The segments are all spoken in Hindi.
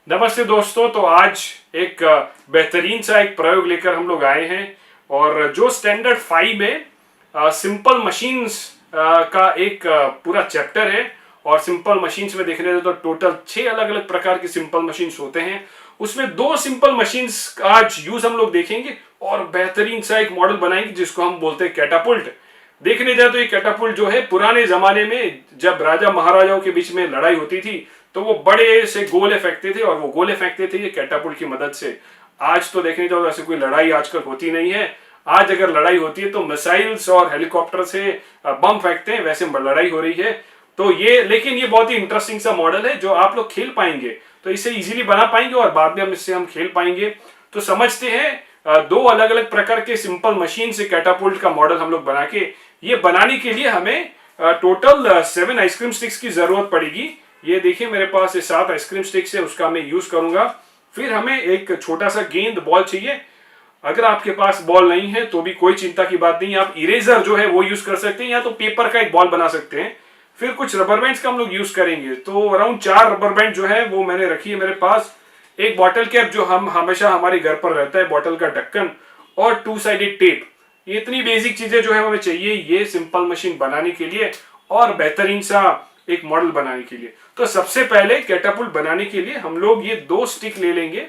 नमस्ते दोस्तों। तो आज एक बेहतरीन सा एक प्रयोग लेकर हम लोग आए हैं और जो स्टैंडर्ड 5 में सिंपल मशीन्स का एक पूरा चैप्टर है। और सिंपल मशीन्स में देखने जाए तो टोटल 6 अलग अलग प्रकार की सिंपल मशीन्स होते हैं। उसमें 2 सिंपल मशीन्स का आज यूज हम लोग देखेंगे और बेहतरीन सा एक मॉडल बनाएंगे जिसको हम बोलते हैं कैटापुल्ट। देखने जाए तो ये कैटापुल्ट जो है पुराने जमाने में जब राजा महाराजाओं के बीच में लड़ाई होती थी तो वो बड़े से गोले फेंकते थे और वो गोले फेंकते थे ये कैटापुल्ट की मदद से। आज तो देखने जाओ ऐसे कोई लड़ाई आजकल होती नहीं है। आज अगर लड़ाई होती है तो मिसाइल्स और हेलीकॉप्टर से बम फेंकते हैं, वैसे लड़ाई हो रही है। तो ये लेकिन ये बहुत ही इंटरेस्टिंग सा मॉडल है जो आप लोग खेल पाएंगे, तो इसे इजीली बना पाएंगे और बाद में इससे हम खेल पाएंगे। तो समझते हैं 2 अलग अलग प्रकार के सिंपल मशीन से कैटापुल्ट का मॉडल हम लोग बना के, ये बनाने के लिए हमें टोटल 7 आइसक्रीम स्टिक्स की जरूरत पड़ेगी। ये देखिए मेरे पास ये 7 आइसक्रीम स्टिक्स है, उसका मैं यूज करूंगा। फिर हमें एक छोटा सा गेंद बॉल चाहिए। अगर आपके पास बॉल नहीं है तो भी कोई चिंता की बात नहीं, आप इरेजर जो है वो यूज कर सकते हैं या तो पेपर का एक बॉल बना सकते हैं। फिर कुछ रबर बैंड्स का हम लोग यूज करेंगे। तो अराउंड 4 रबर बैंड जो है वो मैंने रखी है मेरे पास। एक बॉटल कैप जो हम हमेशा हमारे घर पर रहता है, बॉटल का ढक्कन, और 2 साइडेड टेप। ये इतनी बेसिक चीजें जो है हमें चाहिए ये सिंपल मशीन बनाने के लिए और बेहतरीन सा एक मॉडल बनाने के लिए। तो सबसे पहले कैटापुल्ट बनाने के लिए हम लोग ये 2 स्टिक ले लेंगे।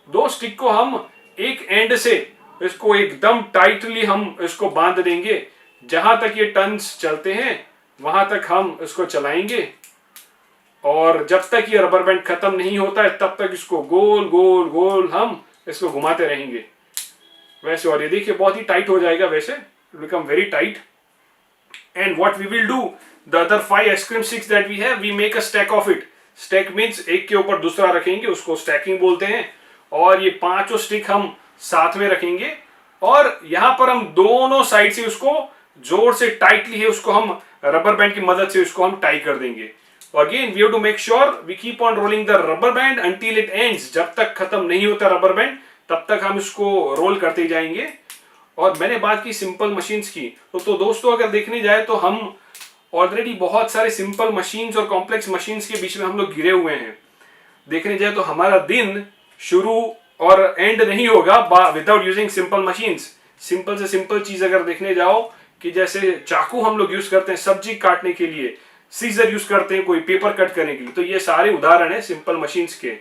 2 स्टिक को हम एक एंड से इसको एकदम टाइटली हम इसको बांध देंगे। जहां तक ये टर्न्स चलते हैं वहां तक हम इसको चलाएंगे और जब तक ये रबर बैंड खत्म नहीं होता है तब तक इसको गोल गोल गोल हम इसको घुमाते रहेंगे वैसे। और ये देखिए बहुत ही टाइट हो जाएगा, वैसे become very tight. And what we will do, the other 5 ice cream sticks that we have, we make a stack of it. Stack means एक के ऊपर दूसरा रखेंगे, उसको स्टैकिंग बोलते हैं। और ये 5 स्टिक हम साथ में रखेंगे और यहां पर हम दोनों साइड से उसको जोर से टाइटली है उसको हम रबर बैंड की मदद से उसको हम टाई कर देंगे। Again we have to make sure we keep on rolling the rubber band until it ends. जब तक खत्म नहीं होता रबर बैंड तब तक हम इसको रोल करते जाएंगे। और मैंने बात की सिंपल मशीन्स की, तो दोस्तों अगर देखने जाए तो हम ऑलरेडी बहुत सारे सिंपल मशीन्स और कॉम्प्लेक्स मशीन्स के बीच में हम लोग घिरे हुए हैं। देखने जाए तो हमारा दिन शुरू और एंड नहीं होगा without using simple machines. Simple से सिंपल चीज अगर देखने जाओ कि जैसे चाकू हम लोग यूज करते हैं सब्जी काटने के लिए, सीजर यूज करते हैं कोई पेपर कट करने के लिए, तो ये सारे उदाहरण है सिंपल मशीन्स के।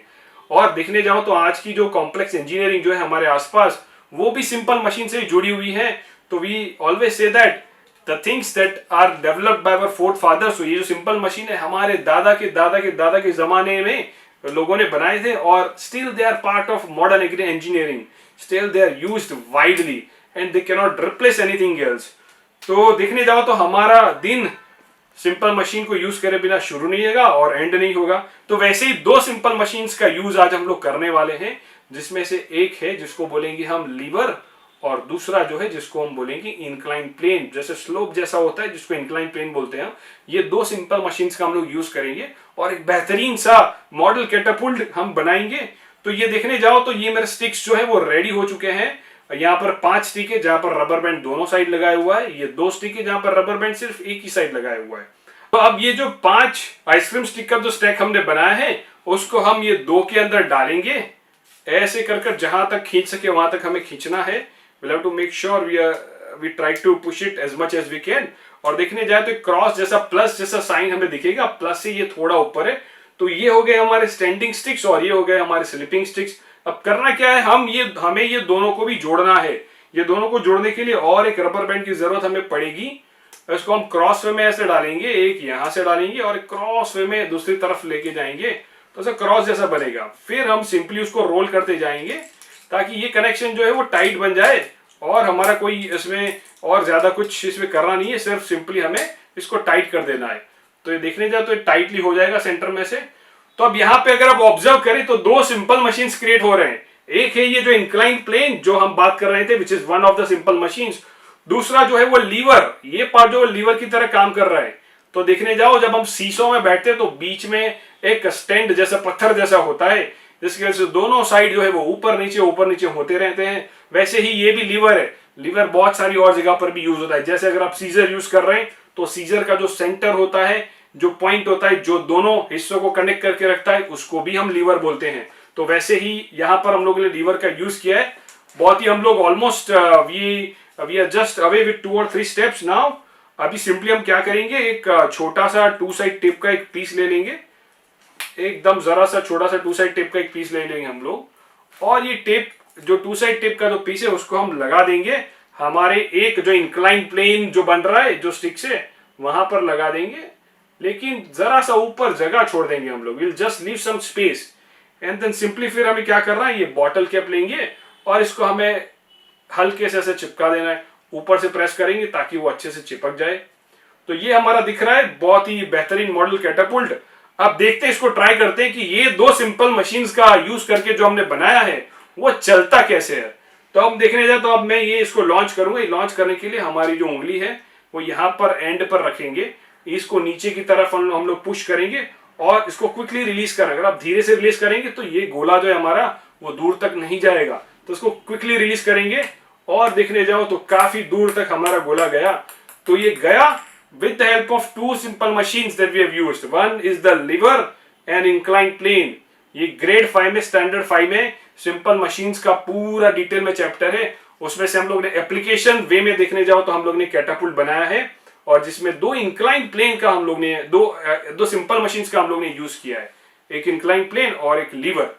और देखने जाओ तो आज की जो कॉम्प्लेक्स इंजीनियरिंग जो है हमारे आसपास वो भी सिंपल मशीन से जुड़ी हुई है। तो we always say that the things that are developed by our forefathers, ये जो सिंपल मशीन है हमारे दादा के दादा के दादा के जमाने में लोगों ने बनाए थे और still they are part of modern engineering. Still they are used widely and they can not replace anything else. तो देखने जाओ तो हमारा दिन सिंपल मशीन को यूज करे बिना शुरू नहीं होगा और एंड नहीं होगा। तो वैसे ही 2 सिंपल मशीन्स का यूज आज हम लोग करने वाले हैं, जिसमें से एक है जिसको बोलेंगे हम लीवर और दूसरा जो है जिसको हम बोलेंगे इंक्लाइन प्लेन। जैसे स्लोप जैसा होता है जिसको इंक्लाइन प्लेन बोलते हैं। ये 2 सिंपल मशीन्स का हम लोग यूज करेंगे और एक बेहतरीन सा मॉडल कैटापुल्ट हम बनाएंगे। तो ये देखने जाओ तो ये मेरे स्टिक्स जो है वो रेडी हो चुके हैं। यहाँ पर 5 स्टिक है जहां पर रबर बैंड दोनों साइड लगाया हुआ है। ये 2 स्टिक है जहां पर रबर बैंड सिर्फ एक ही साइड लगाया हुआ है। तो अब ये जो 5 आइसक्रीम स्टिक का जो स्टैक हमने बनाया है उसको हम ये 2 के अंदर डालेंगे। ऐसे कर जहां तक खींच सके वहां तक हमें खींचना है। we'll have to make sure we try to push it as much as we can। और देखने जाए तो क्रॉस जैसा प्लस जैसा साइन हमें दिखेगा, प्लस से ये थोड़ा ऊपर है। तो ये हो गए हमारे स्टैंडिंग स्टिक्स और ये हो गए हमारे स्लिपिंग स्टिक्स। अब करना क्या है, हमें ये दोनों को भी जोड़ना है। ये दोनों को जोड़ने के लिए और एक रबर बैंड की जरूरत हमें पड़ेगी। इसको हम क्रॉस वे में ऐसे डालेंगे, एक यहां से डालेंगे और एक क्रॉस वे में दूसरी तरफ लेके जाएंगे, तो ऐसा क्रॉस जैसा बनेगा। फिर हम सिंपली उसको रोल करते जाएंगे ताकि ये कनेक्शन जो है वो टाइट बन जाए और हमारा कोई इसमें और ज्यादा कुछ इसमें करना नहीं है, सिर्फ सिंपली हमें इसको टाइट कर देना है। तो ये देखने जाए तो टाइटली हो जाएगा सेंटर में से। तो अब यहाँ पे अगर आप ऑब्जर्व करें तो 2 सिंपल मशीन्स क्रिएट हो रहे हैं। एक है ये जो इंक्लाइन प्लेन जो हम बात कर रहे थे which is one of the simple machines. दूसरा जो है वो लीवर, ये पार्ट जो लीवर की तरह काम कर रहा है। तो देखने जाओ जब हम सीसो में बैठते हैं तो बीच में एक स्टैंड जैसा पत्थर जैसा होता है जिसकी वजह से दोनों साइड जो है वो ऊपर नीचे होते रहते हैं। वैसे ही ये भी लीवर है। लीवर बहुत सारी और जगह पर भी यूज होता है। जैसे अगर आप सीजर यूज कर रहे हैं तो सीजर का जो सेंटर होता है, जो पॉइंट होता है, जो दोनों हिस्सों को कनेक्ट करके रखता है, उसको भी हम लीवर बोलते हैं। तो वैसे ही यहाँ पर हम लोगों ने लीवर का यूज किया है। बहुत ही हम लोग almost we are just away with 2 और 3 स्टेप्स नाउ। अभी सिंपली हम क्या करेंगे, एक छोटा सा 2 साइड टेप का एक पीस ले लेंगे, एकदम जरा सा छोटा सा 2 साइड टेप का एक पीस ले लेंगे हम लोग, और ये टेप जो 2 साइड टेप का जो पीस है उसको हम लगा देंगे हमारे एक जो इंक्लाइन प्लेन जो बन रहा है जो स्टिक से, वहां पर लगा देंगे, लेकिन जरा सा ऊपर जगह छोड़ देंगे हम लोग। Will just leave some space and then simply फिर हमें क्या करना है, ये बॉटल कैप लेंगे और इसको हमें हल्के से ऐसे चिपका देना है, ऊपर से प्रेस करेंगे ताकि वो अच्छे से चिपक जाए। तो ये हमारा दिख रहा है बहुत ही बेहतरीन मॉडल कैटापुल्ट। अब देखते हैं, इसको ट्राई करते हैं कि ये 2 सिंपल मशीन्स का यूज करके जो हमने बनाया है वो चलता कैसे है। तो अब देखने जाए तो अब मैं ये इसको लॉन्च करूंगा। लॉन्च करने के लिए हमारी जो उंगली है वो यहाँ पर एंड पर रखेंगे, इसको नीचे की तरफ हम लोग पुश करेंगे और इसको क्विकली रिलीज करेंगे। अगर आप धीरे से रिलीज करेंगे तो ये गोला जो है हमारा वो दूर तक नहीं जाएगा, तो इसको क्विकली रिलीज करेंगे और देखने जाओ तो काफी दूर तक हमारा गोला गया। तो ये गया with the help of 2 simple machines that we have used. One is the lever and inclined plane. ये ग्रेड 5 में, स्टैंडर्ड 5 में सिंपल मशीन्स का पूरा डिटेल में चैप्टर है। उसमें से हम लोग ने एप्लीकेशन वे में देखने जाओ तो हम लोग ने कैटापुल्ट बनाया है, और जिसमें 2 इंक्लाइन प्लेन का हम लोग ने दो सिंपल मशीन्स का हम लोग ने यूज किया है, एक इंक्लाइन प्लेन और एक लीवर।